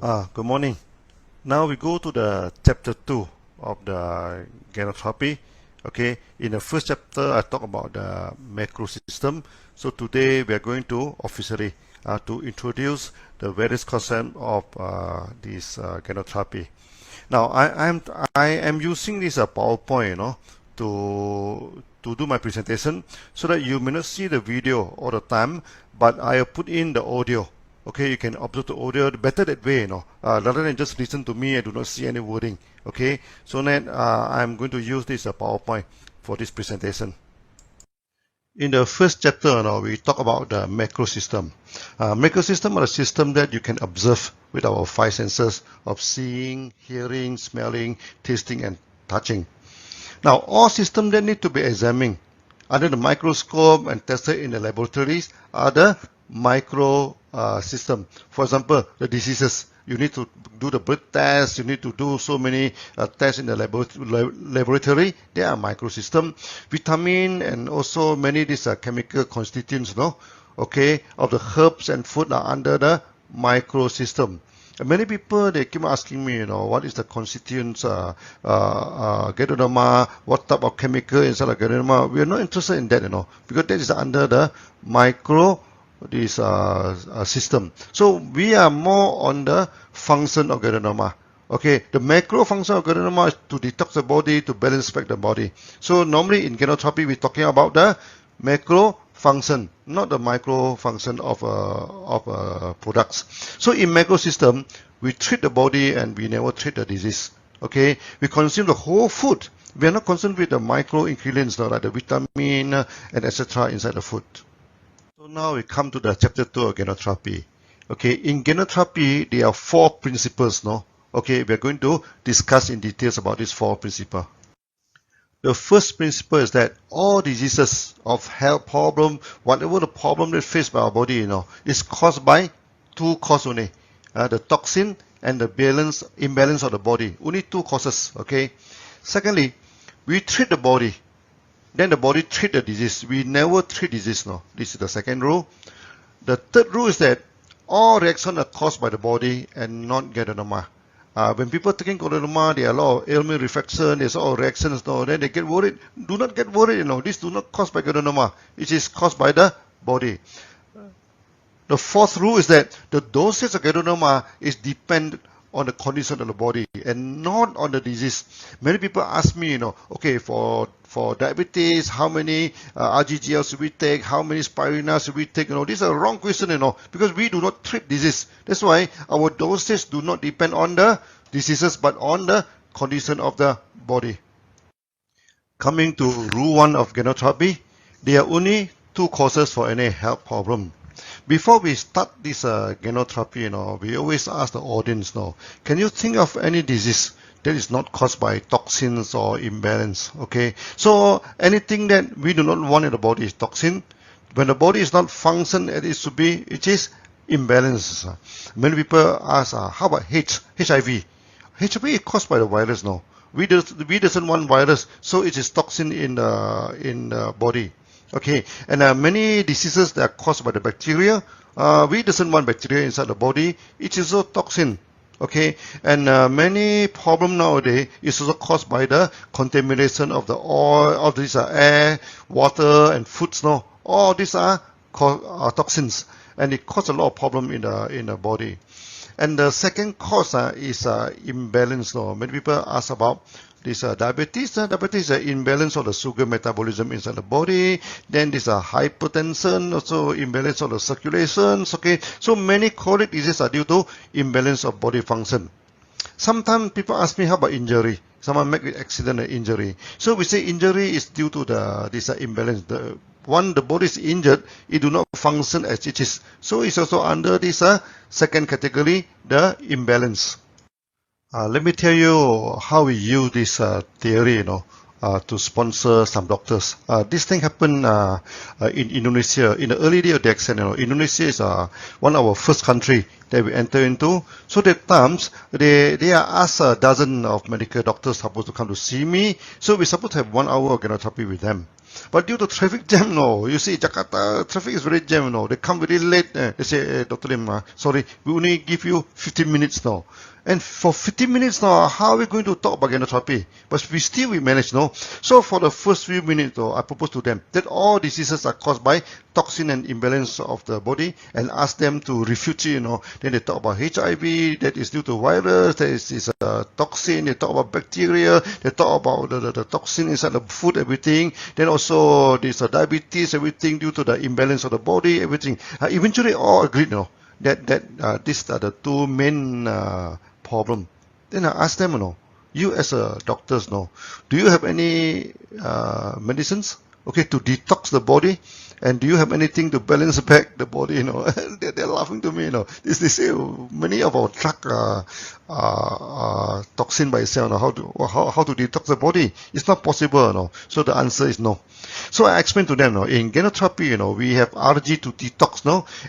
Good morning. Now we go to the chapter 2 of the Ganoderma. Okay, in the first chapter I talk about the macro system. So today we are going to officially to introduce the various concepts of this Ganoderma. Now I am using this PowerPoint, to do my presentation so that you may not see the video all the time, but I have put in the audio. Okay, you can observe the audio better that way, rather than just listen to me and do not see any wording. Okay, so then I'm going to use this PowerPoint for this presentation. In the first chapter, we talk about the macro system. Macro system are a system that you can observe with our five senses of seeing, hearing, smelling, tasting, and touching. Now, all systems that need to be examined under the microscope and tested in the laboratories are the micro system. For example, the diseases. You need to do the blood test. You need to do so many tests in the laboratory. They are micro system. Vitamin and also many of these chemical constituents, okay, of the herbs and food are under the micro system. And many people, they keep asking me, what is the constituents, Ganoderma, what type of chemical inside of Ganoderma. We are not interested in that, because that is under the micro system. So we are more on the function of Ganoderma. Okay, the macro function of Ganoderma is to detox the body, to balance back the body. So normally in Ganoderma we're talking about the macro function, not the micro function of products. So in macro system, we treat the body and we never treat the disease. Okay, we consume the whole food. We are not concerned with the micro ingredients like the vitamin and etc. inside the food. So now we come to the chapter 2 of Ganoderma. Okay, in Ganoderma there are 4 principles. Okay, we are going to discuss in details about these 4 principles. The first principle is that all diseases of health problem, whatever the problem that faced by our body, is caused by 2 causes only. The toxin and the imbalance of the body. Only 2 causes. Okay. Secondly, we treat the body. Then the body treat the disease. We never treat disease. This is the second rule. The third rule is that all reactions are caused by the body and not Ganoderma. When people taking Ganoderma, there are a lot of ailment reflection, there's all reactions, then they get worried. Do not get worried, this do not caused by Ganoderma. It is caused by the body. The fourth rule is that the dosage of Ganoderma is dependent on the condition of the body and not on the disease. Many people ask me, okay, for diabetes, how many RGGL should we take? How many spirulina should we take? These are wrong questions, because we do not treat disease. That's why our dosage do not depend on the diseases, but on the condition of the body. Coming to rule 1 of Ganoderma, there are only 2 causes for any health problem. Before we start this Ganoderma, we always ask the audience, can you think of any disease that is not caused by toxins or imbalance? Okay, so anything that we do not want in the body is toxin. When the body is not function as it should be, it is imbalance. Many people ask, how about HIV? HIV is caused by the virus. We doesn't want virus, so it is toxin in the body. Okay, and many diseases that are caused by the bacteria. We doesn't want bacteria inside the body. It is also toxin. Okay, and many problem nowadays is also caused by the contamination of the oil, of these air, water, and foods. All these are toxins, and it causes a lot of problem in the body. And the second cause is imbalance. Many people ask about this diabetes. Diabetes is an imbalance of the sugar metabolism inside the body. Then this hypertension, also imbalance of the circulations. Okay, so many chronic diseases are due to imbalance of body function. Sometimes people ask me, how about injury? Someone make an accident or injury. So we say injury is due to this imbalance. The body is injured, it do not function as it is. So it's also under this second category, the imbalance. Let me tell you how we use this theory, to sponsor some doctors. This thing happened in Indonesia in the early day of the accent. Indonesia is one of our first country that we enter into. So that times they are asked a dozen of medical doctors supposed to come to see me. So we're supposed to have 1 hour of Ganoterapy with them. But due to traffic jam, you see, Jakarta traffic is very jam, they come very late. They say, Dr. Lim, sorry, we only give you 15 minutes now. And for 15 minutes now, how are we going to talk about Ganoterapy? But we manage, So for the first few minutes, I propose to them that all diseases are caused by toxin and imbalance of the body, and ask them to refute it, Then they talk about HIV, that is due to virus, that is a toxin, they talk about bacteria, they talk about the toxin inside the food, everything. Then also there's diabetes, everything due to the imbalance of the body, everything. Eventually all agreed, that these are the two main problem. Then I asked them, you as a doctors, do you have any medicines, to detox the body? And do you have anything to balance back the body? They're laughing to me. They say many of our drug toxin by itself. How to detox the body? It's not possible. So the answer is no. So I explained to them. In Ganoterapy, we have RG to detox,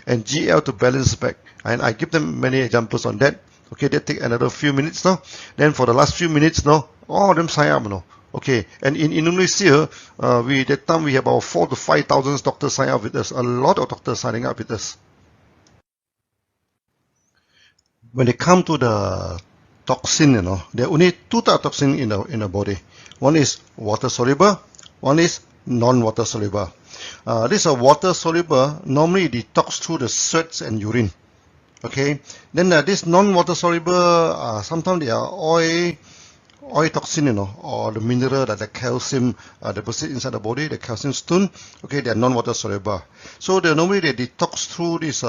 and GL to balance back. And I give them many examples on that. Okay, that take another few minutes now. Then for the last few minutes now, all of them sign up. Okay, and in Indonesia, that time we have about 4,000 to 5,000 doctors sign up with us. A lot of doctors signing up with us. When they come to the toxin, there are only two types of toxin in the body. One is water soluble, one is non-water soluble. This water soluble normally detox through the sweats and urine. Okay, then this non-water soluble, sometimes they are oil toxin, or the mineral like the calcium deposit inside the body, the calcium stone. Okay, they are non-water soluble. So normally they detox through this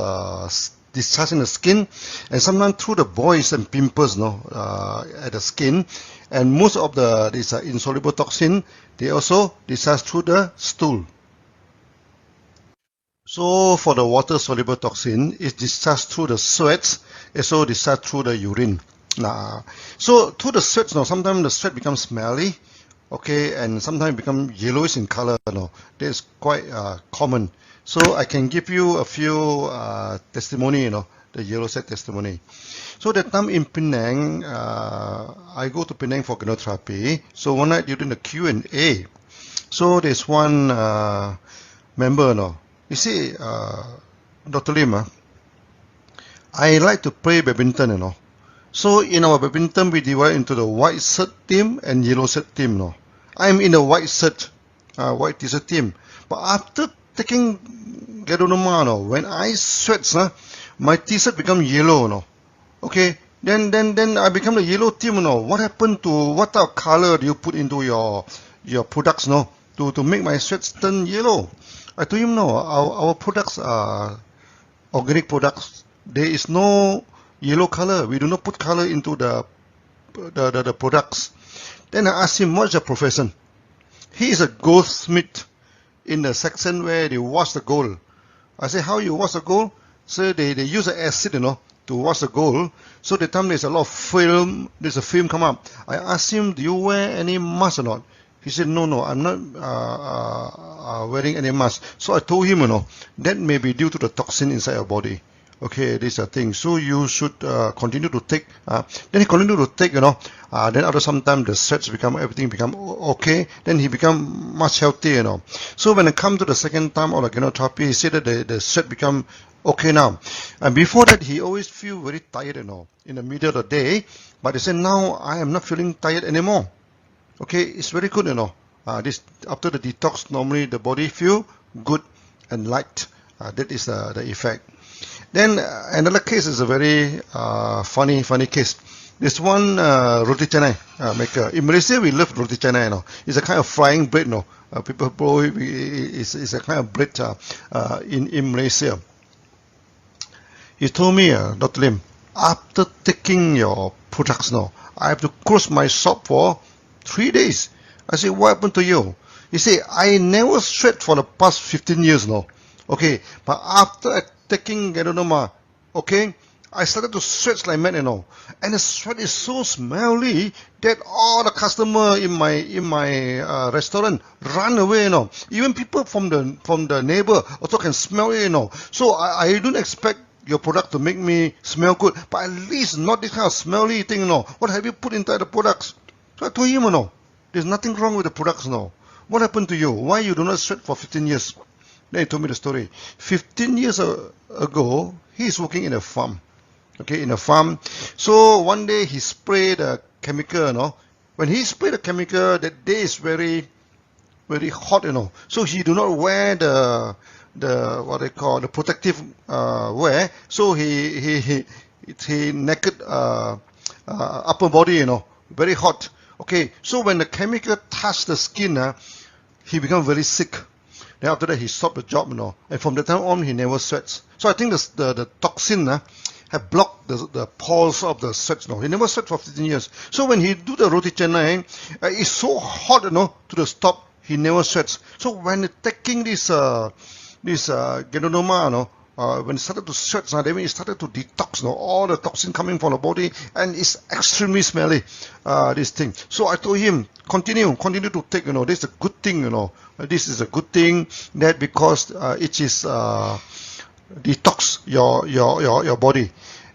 discharge in the skin, and sometimes through the boils and pimples, at the skin. And most of this insoluble toxin, they also discharge through the stool. So for the water-soluble toxin, it's discharged through the sweats, also discharged through the urine. So through the sweats, sometimes the sweat becomes smelly, okay, and sometimes become yellowish in color. That is quite common. So I can give you a few testimony, the yellow set testimony. So that time in Penang, I go to Penang for Ganoterapy. So one night during the Q&A, so there's one member, you see, Dr. Lim, I like to play badminton, So in our badminton, we divide into the white shirt team and yellow shirt team, I'm in the white shirt, white t-shirt team. But after taking Ganoderma, when I sweat, my t-shirt become yellow, Okay, then I become the yellow team, What happened to, what type of color do you put into your products, to make my sweats turn yellow? I told him, our products are organic products. There is no yellow color. We do not put color into the products. Then I asked him, what's your profession? He is a goldsmith in the section where they wash the gold. I said, how you wash the gold? So they use an acid, to wash the gold. So the time there's a lot of film, there's a film come up. I asked him, do you wear any mask or not? He said, no, I'm not wearing any mask. So I told him, that may be due to the toxin inside your body. Okay, this is a thing. So you should continue to take. Then he continued to take, then after some time the sweats everything become okay. Then he become much healthier, So when it come to the second time of the Ganoterapy, he said that the sweat become okay now. And before that, he always feel very tired, in the middle of the day. But he said, now I am not feeling tired anymore. Okay, it's very good, This after the detox, normally the body feel good and light. That is the effect. Then another case is a very funny case. This one roti canai maker. In Malaysia, we love roti canai. It's a kind of frying bread. People probably it's a kind of bread in Malaysia. He told me, Dr. Lim, after taking your products, I have to close my shop for 3 days. I said, what happened to you? He said, I never sweat for the past 15 years now. Okay, but after taking Ganoderma, okay, I started to sweat like mad, and the sweat is so smelly that all the customer in my restaurant run away, Even people from the neighbor also can smell it, So I don't expect your product to make me smell good, but at least not this kind of smelly thing, What have you put inside the products? So I told him, there's nothing wrong with the products, What happened to you? Why you do not sweat for 15 years? Then he told me the story. 15 years ago, he's working in a farm. Okay, in a farm. So one day he sprayed a chemical, When he sprayed the chemical, that day is very, very hot, So he do not wear the what they call the protective wear. So he naked upper body, very hot. Okay, so when the chemical touched the skin, he become very sick. Then after that he stopped the job, And from that time on he never sweats. So I think the toxin have blocked the pores of the sweat, He never sweat for 15 years. So when he do the roti canai, it's so hot, to the stop, he never sweats. So when taking this Ganoderma, when it started to sweat, then it started to detox, all the toxin coming from the body, and it's extremely smelly, this thing. So I told him, continue to take, this is a good thing, This is a good thing, that because it is detox your body.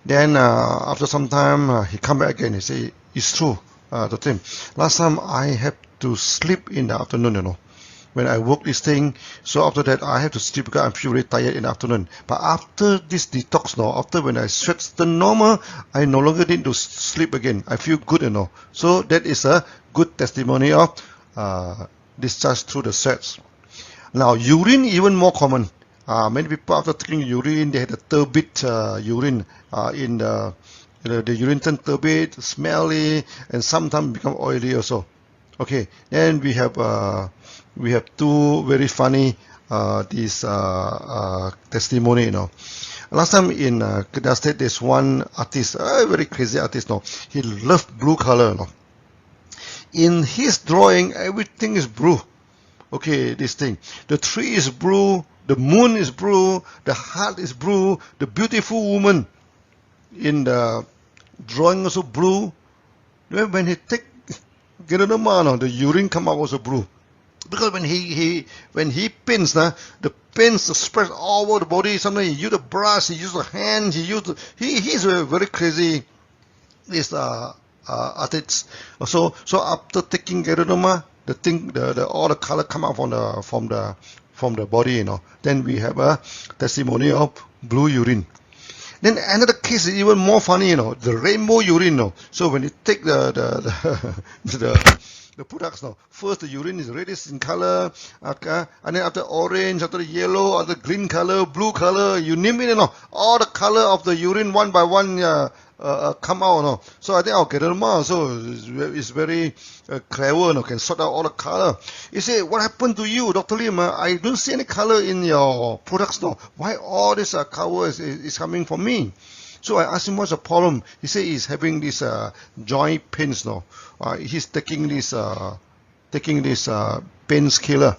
Then after some time, he come back again. He say, it's true, to him. Last time I have to sleep in the afternoon, When I work this thing, so after that I have to sleep because I feel very tired in the afternoon. But after this detox, after when I sweat the normal, I no longer need to sleep again. I feel good, So that is a good testimony of discharge through the sweats. Now urine even more common. Many people after taking urine, they had a turbid urine in the urine turn turbid, smelly, and sometimes become oily also. Okay, then we have two very funny this testimony, Last time in Kedah State, there's one artist, a very crazy artist, He loved blue color, In his drawing, everything is blue. Okay, this thing. The tree is blue, the moon is blue, the heart is blue, the beautiful woman in the drawing also blue. When he take Ganoderma, the urine come out also blue. Because when he paints, the paints spread all over the body. Sometimes he use the brush, he use the hand, he's a very crazy this artist. So after taking Ganoderma, the thing all the color come out from the body, Then we have a testimony of blue urine. Then another case is even more funny, the rainbow urine, So when you take the products, first the urine is reddish in color, and then after orange, after yellow, after green color, blue color, you name it, all the color of the urine one by one come out, So I think our Ganoderma also is very clever, can sort out all the color. You say, what happened to you, Dr. Lim? I don't see any color in your products, Why all this color is coming from me? So I asked him what's the problem. He said he's having this joint pains, He's taking this painkiller.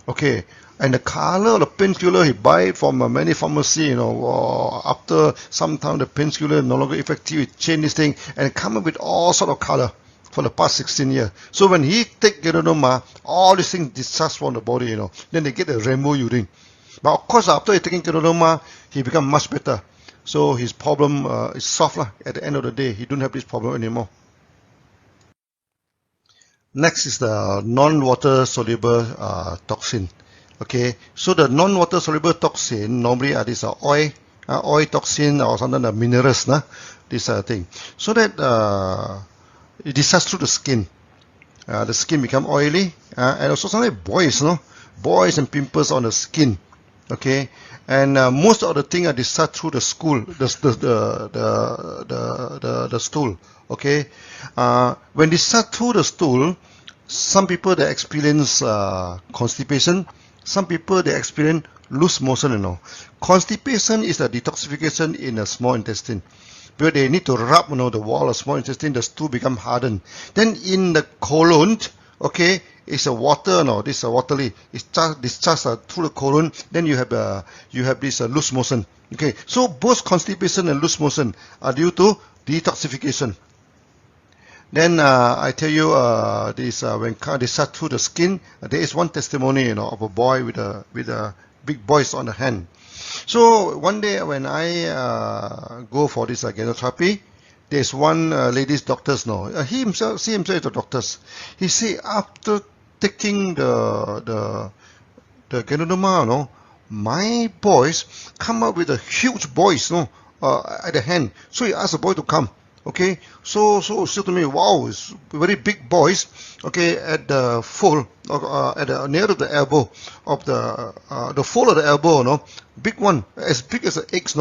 Okay. And the color of the painkiller, he buy it from many pharmacy, after some time the painkiller no longer effective, he change this thing and come up with all sort of color for the past 16 years. So when he take Ganoderma, all these things discharge from the body, then they get a rainbow urine. But of course, after he taking Ganoderma, he become much better. So his problem is solved at the end of the day. He don't have this problem anymore. Next is the non-water soluble toxin. Okay, so the non-water soluble toxin normally are these oil toxin or sometimes the minerals, this thing. So that it discharges through the skin. The skin become oily, and also sometimes boils and pimples on the skin. Okay, and most of the things are discharged through the stool, the stool. Okay, when discharged through the stool, some people they experience constipation. Some people they experience loose motion. Constipation is a detoxification in the small intestine, where they need to rub the wall of small intestine, the stool become hardened. Then in the colon, okay, is a water, no, this waterly, it's discharged through the colon, then you have this loose motion. Okay, so both constipation and loose motion are due to detoxification. Then I tell you this when discharged through the skin, there is one testimony, of a boy with a big boils on the hand. So one day when I go for this Ganoderapy, there's one ladies doctors, he himself is a doctor. He say after taking the Ganoderma, my boys come up with a huge boys, at the hand. So he asked the boy to come. Okay, so to me, wow, it's very big boys. Okay, at the fold, at the near to the elbow of the fold of the elbow, big one, as big as the eggs,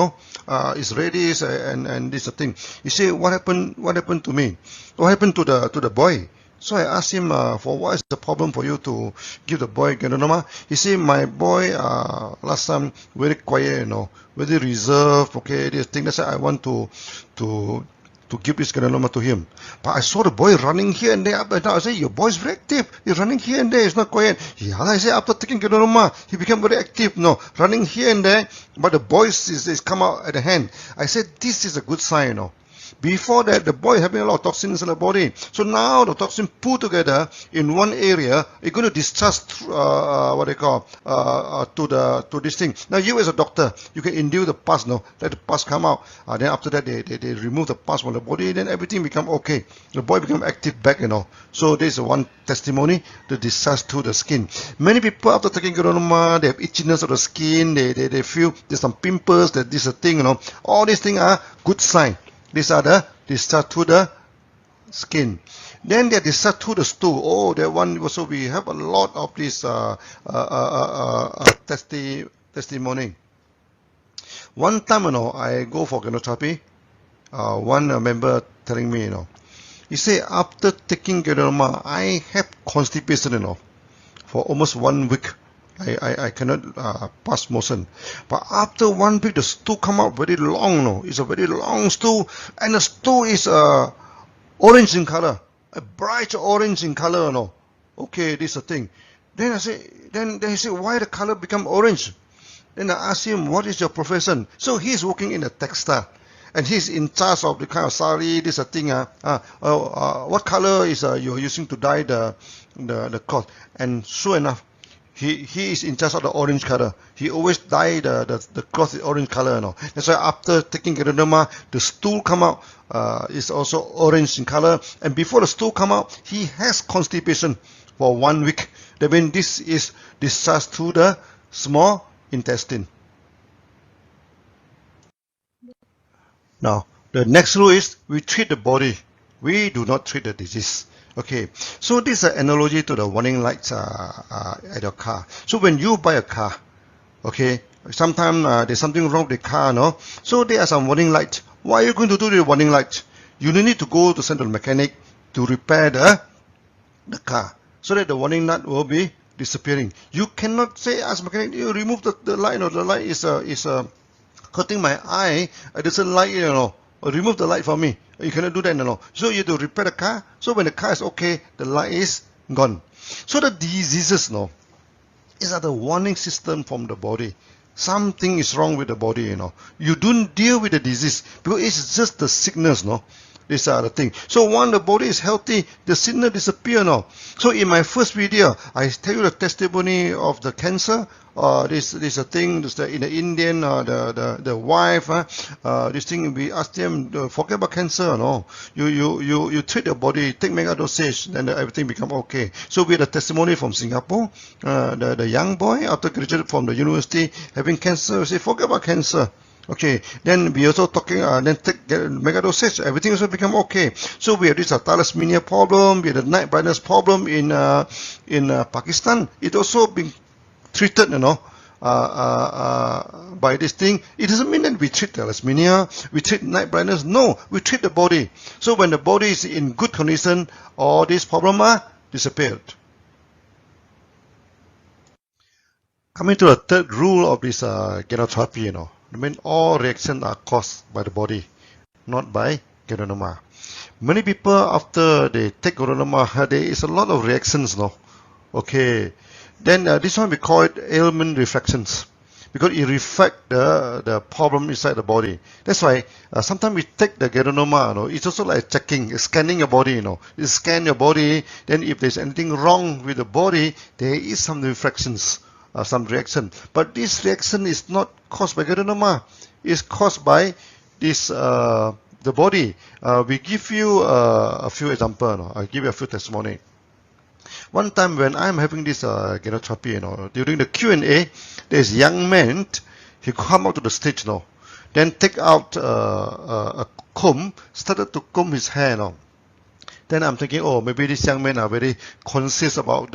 is ready, and this thing. He say, what happened to me? What happened to the boy? So I asked him, for what is the problem for you to give the boy Ganoderma? He said, my boy, last time very quiet, very reserved. Okay, this thing. That's why I want to give this Ganoderma to him. But I saw the boy running here and there, up and down. I said, your boy's very active. He's running here and there. He's not quiet. Yeah, I said, after taking Ganoderma, he became very active. Running here and there. But the boys is come out at the hand. I said, this is a good sign. Before that, the boy having a lot of toxins in the body. So now the toxin put together in one area, it's going to discharge what they call to this thing. Now you as a doctor, you can induce the pus, let the pus come out. Then after that, they remove the pus from the body. Then everything become okay. The boy become active back, So this is one testimony, the discharge to the skin. Many people after taking Ganoderma, they have itchiness of the skin. They feel there's some pimples. That this a thing, All these things are good sign. These are the discharge to the skin. Then they discharge to the stool. Oh, that one also we have a lot of this testimony. One time, I go for Ganoderapy. One member telling me, he say after taking Ganoderma, I have constipation, for almost 1 week. I cannot pass motion. But after 1 week, the stool come out very long, It's a very long stool, and the stool is orange in color, a bright orange in color, Okay, this is a thing. Then I say, then he said, why the color become orange? Then I asked him, what is your profession? So he's working in a textile, and he's in charge of the kind of sari, this a thing. What color is you're using to dye the cloth? And sure enough, he is in charge of the orange color. He always dye the cloth is orange color. That's why after taking Ganoderma, the stool come out is also orange in color. And before the stool come out, he has constipation for 1 week. That means this is discharged to the small intestine. Now, the next rule is we treat the body. We do not treat the disease. Okay, so this is an analogy to the warning lights at your car. So when you buy a car, okay, sometimes there's something wrong with the car, So there are some warning lights. What are you going to do with the warning lights? You need to go to send to the mechanic to repair the car, so that the warning light will be disappearing. You cannot say as mechanic, you remove the light, the light is hurting my eye. It doesn't like, remove the light for me. You cannot do that, So you have to repair the car. So when the car is okay, the light is gone. So the diseases, is the warning system from the body. Something is wrong with the body, You don't deal with the disease because it's just the sickness, These are the things. So once the body is healthy, the sickness disappear now. So in my first video, I tell you the testimony of the cancer. This a thing. This in the Indian, the wife. This thing we ask them, forget about cancer. You treat the body, take mega dosage, then everything become okay. So we had a testimony from Singapore. The young boy after graduated from the university having cancer, we say forget about cancer. Okay, then we also talking, then take mega dosage, everything also become okay. So we have this thalassemia problem, we have the night blindness problem in Pakistan. It also been treated, by this thing. It doesn't mean that we treat thalassemia, we treat night blindness. No, we treat the body. So when the body is in good condition, all these problems are disappeared. Coming to the third rule of this Ganoderapy, I mean, all reactions are caused by the body, not by Ganoderma. Many people after they take Ganoderma, there is a lot of reactions, Okay. Then this one we call it ailment reflections, because it reflect the problem inside the body. That's why sometimes we take the Ganoderma, it's also like checking, scanning your body, You scan your body, then if there's anything wrong with the body, there is some reflections, some reaction. But this reaction is not caused by Ganoderma. It's caused by this the body. We give you a few examples. I'll give you a few testimony. One time when I'm having this Ganoterapia, during the Q&A, there's a young man, he come out to the stage, then take out a comb, started to comb his hair, Then I'm thinking, oh, maybe this young man are very conscious about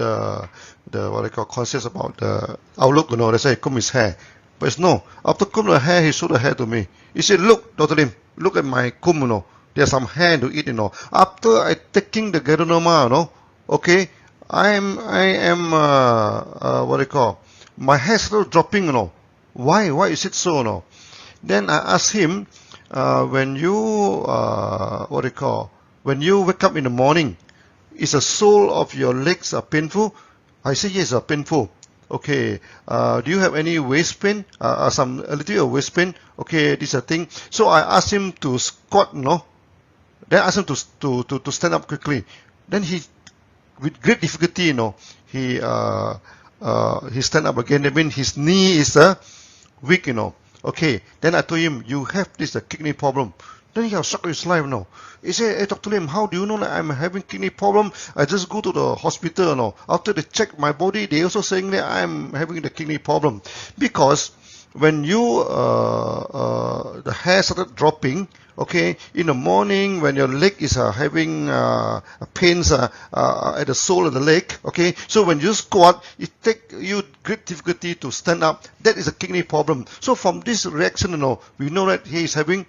conscious about the outlook, That's why he comb his hair. But it's no. After comb the hair, he showed the hair to me. He said, look, Dr. Lim, look at my comb, There's some hair to eat, After I taking the Ganoderma, okay, I am my hair started dropping, Why is it so, Then I asked him, when you when you wake up in the morning, is the sole of your legs painful? I said yes, painful. Okay, do you have any waist pain? A little bit of waist pain. Okay, this is a thing. So I asked him to squat, Then I asked him to stand up quickly. Then he, with great difficulty, he stand up again. That means his knee is weak, Okay, then I told him, you have this kidney problem. Then he was shocked with his life, He said, hey, Dr. Lim, how do you know that I'm having kidney problem? I just go to the hospital, After they check my body, they also saying that I'm having the kidney problem. Because when you, the hair started dropping, okay, in the morning when your leg is having pains at the sole of the leg, okay, so when you squat, it takes you great difficulty to stand up. That is a kidney problem. So from this reaction, we know that he is having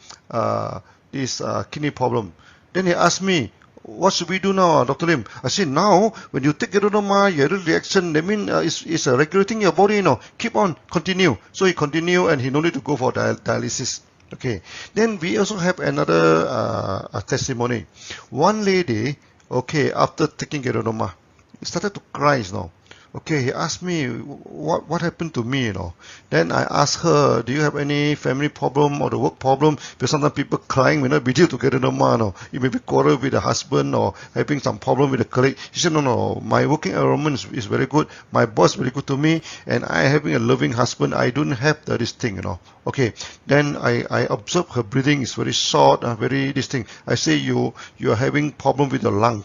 this kidney problem. Then he asked me, what should we do now, Dr. Lim? I said, now, when you take Ganoderma, you have a reaction, that means it's regulating your body, Keep on, continue. So he continue and he no need to go for dialysis. Okay. Then we also have another testimony. One lady, okay, after taking Ganoderma, started to cry, Okay, he asked me, what happened to me, Then I asked her, do you have any family problem or the work problem? Because sometimes people crying may not be due to Ganoderma, You may be quarrel with the husband or having some problem with the colleague. She said, no, my working environment is very good. My boss is very good to me, and I having a loving husband. I don't have this thing, Okay, then I observe her breathing is very short, very this thing. I say, you are having problem with your lung.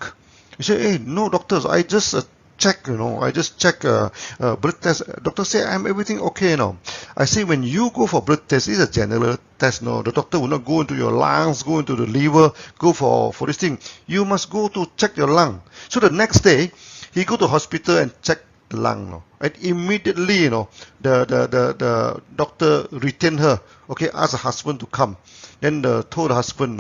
He said, hey, no, doctors, I just check, I just check blood test. Doctor say I'm everything okay now. I say when you go for blood test, it's a general test. The doctor will not go into your lungs, go into the liver, go for this thing. You must go to check your lung. So the next day, he go to hospital and check the lung. And immediately, the doctor retained her. Okay, ask the husband to come. Then told the husband,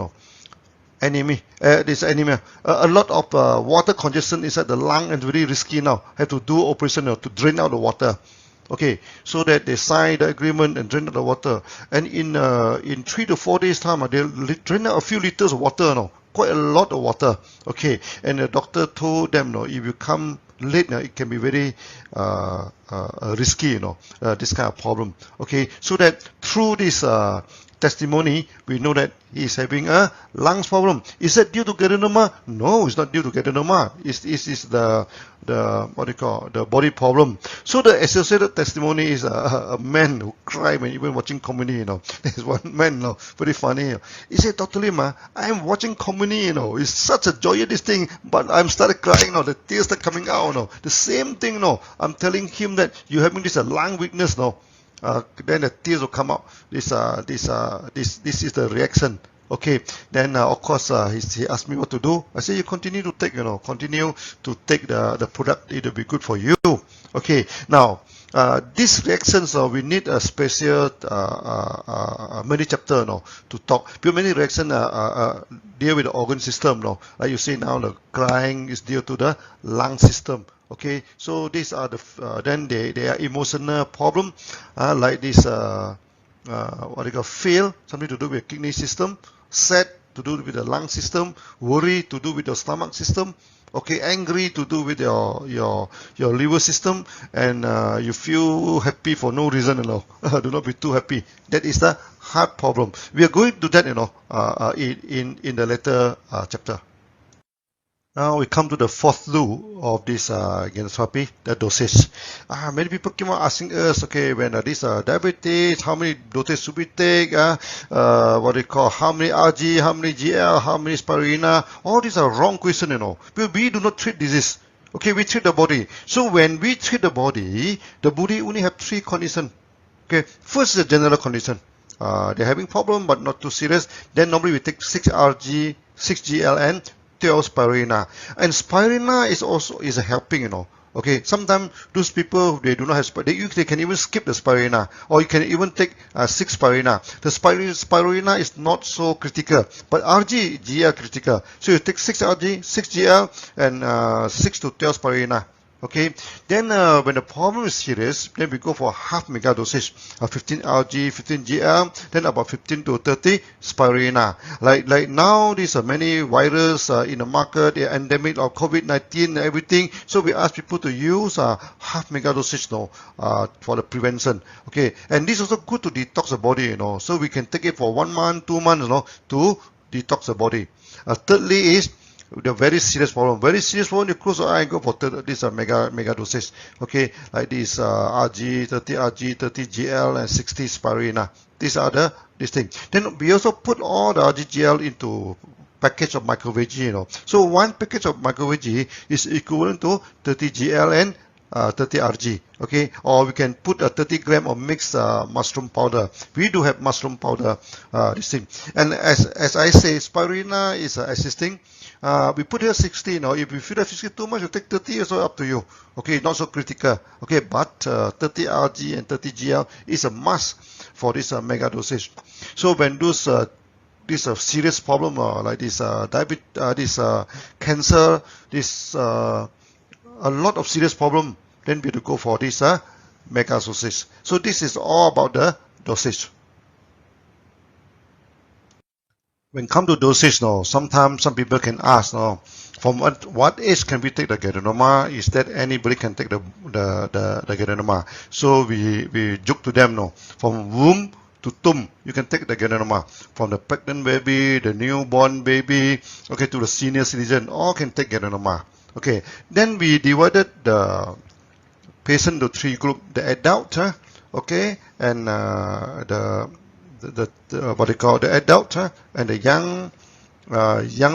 this anemia. A lot of water congestion inside the lung and very risky now. Have to do operation to drain out the water. Okay, so that they sign the agreement and drain out the water. And in 3 to 4 days time, they drain out a few liters of water. Quite a lot of water. Okay, and the doctor told them, if you come late, it can be very risky, this kind of problem. Okay, so that through this testimony, we know that he is having a lungs problem. Is that due to Ganoderma? No, it's not due to Ganoderma. It's the the body problem. So the associated testimony is a man who cried when even watching comedy. There's one man, very funny. He said, Dr. Lim, I'm watching comedy. It's such a joyous this thing, but I'm started crying. The tears are coming out. The same thing. I'm telling him that you're having this lung weakness. Then the tears will come out. This is the reaction. Okay. Then of course he asked me what to do. I said you continue to take the product. It will be good for you. Okay. Now these reactions we need a special many chapter to talk. Because many reactions deal with the organ system. Like you see now, the crying is due to the lung system. Okay, so these are the then they are emotional problem, like this what they call fear, something to do with kidney system, sad to do with the lung system, worry to do with the stomach system. Okay, angry to do with your liver system, and you feel happy for no reason, do not be too happy. That is the heart problem. We are going to that, in the later chapter. Now we come to the fourth law of this Ganoderma, the dosage. Many people keep on asking us, okay, when this diabetes, how many dosage should we take? What they call, how many RG, how many GL, how many spirulina? All these are wrong questions, Because we do not treat disease. Okay, we treat the body. So when we treat the body only have three conditions. Okay, first is the general condition. They're having problem but not too serious. Then normally we take 6 RG, 6 GL, and 12 spirulina. And spirulina is helping, Okay, sometimes those people, they do not have they can even skip the spirulina, or you can even take 6 spirulina. The spirulina is not so critical, but RG, GL critical. So you take 6 RG, 6 GL, and 6 to 12 spirulina. Okay, then when the problem is serious, then we go for half mega dosage, 15 RG, 15 GL, then about 15 to 30 spirulina. Like now, these are many virus in the market, the endemic of COVID-19 and everything. So we ask people to use half mega dosage for the prevention. Okay, and this is also good to detox the body, So we can take it for 1 month, 2 months, to detox the body. Thirdly is the very serious problem. Very serious problem, you close your eye and go for this mega dosage. Okay, like this RG, 30 RG, 30 GL, and 60 spirulina. These are this thing. Then we also put all the RGGL into package of micro veggie, So one package of micro veggie is equivalent to 30 GL and 30 RG, okay, or we can put a 30 gram of mixed mushroom powder. We do have mushroom powder, this thing. And as I say, spirulina is assisting. We put here 60, if you feel that 60 too much, you take 30, also up to you. Okay, not so critical. Okay, but 30 RG and 30 GL is a must for this mega dosage. So when those this serious problem like this diabetes, this cancer, this a lot of serious problem, then we have to go for this mega dosage. So this is all about the dosage. When come to dosage, sometimes some people can ask, from what age can we take the Ganoderma? Is that anybody can take the Ganoderma? So we joke to them, from womb to tomb, you can take the Ganoderma. From the pregnant baby, the newborn baby, okay, to the senior citizen, all can take Ganoderma. Okay, then we divided the patient to 3 groups: the adult, okay, and the what they call the adult, and the young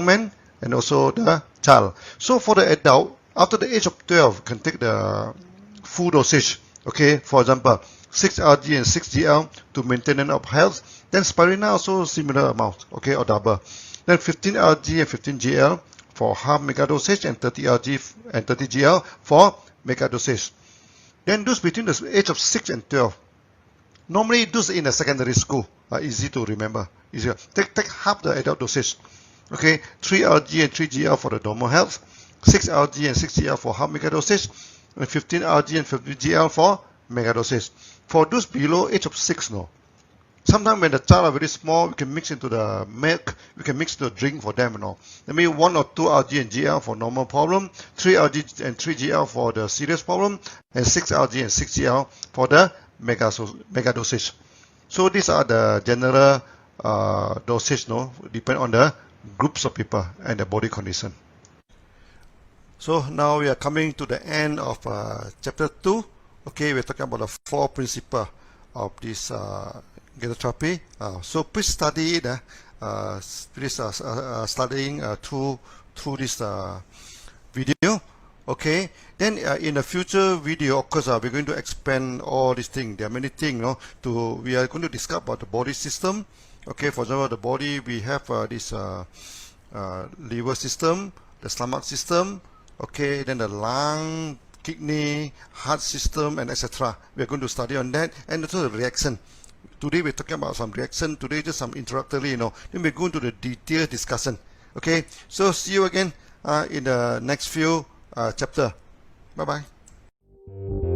man, and also the child. So for the adult, after the age of 12, can take the full dosage. Okay, for example, 6 RG and 6 GL to maintenance of health. Then spirulina also similar amount, okay, or double. Then 15 RG and 15 GL for half mega dosage, and 30 RG and 30 GL for mega dosage. Then those between the age of 6 and 12. Normally those in the secondary school are easy to remember. Easier. Take half the adult dosage. Okay, 3 RG and 3 GL for the normal health, 6 RG and 6 GL for half mega dosage, and 15 RG and 15 GL for mega dosage. For those below age of 6, sometimes when the child are very small, we can mix into the milk, we can mix the drink for them, Maybe 1 or 2 RG and GL for normal problem, 3 RG and 3 GL for the serious problem, and 6 RG and 6 GL for the mega dosage. So these are the general dosage, depend on the groups of people and the body condition. So now we are coming to the end of chapter 2. Okay, we're talking about the 4 principles of this Ganoderma. So please study it. Please studying through this video. Okay, then in the future video, of course, we're going to expand all these things. There are many things, we are going to discuss about the body system. Okay, for example, the body, we have this liver system, the stomach system, okay, then the lung, kidney, heart system, and etc. We are going to study on that, and also the reaction. Today we're talking about some reaction. Today just some introductory, Then we're going to the detailed discussion. Okay, so see you again in the next few chapter. Bye bye.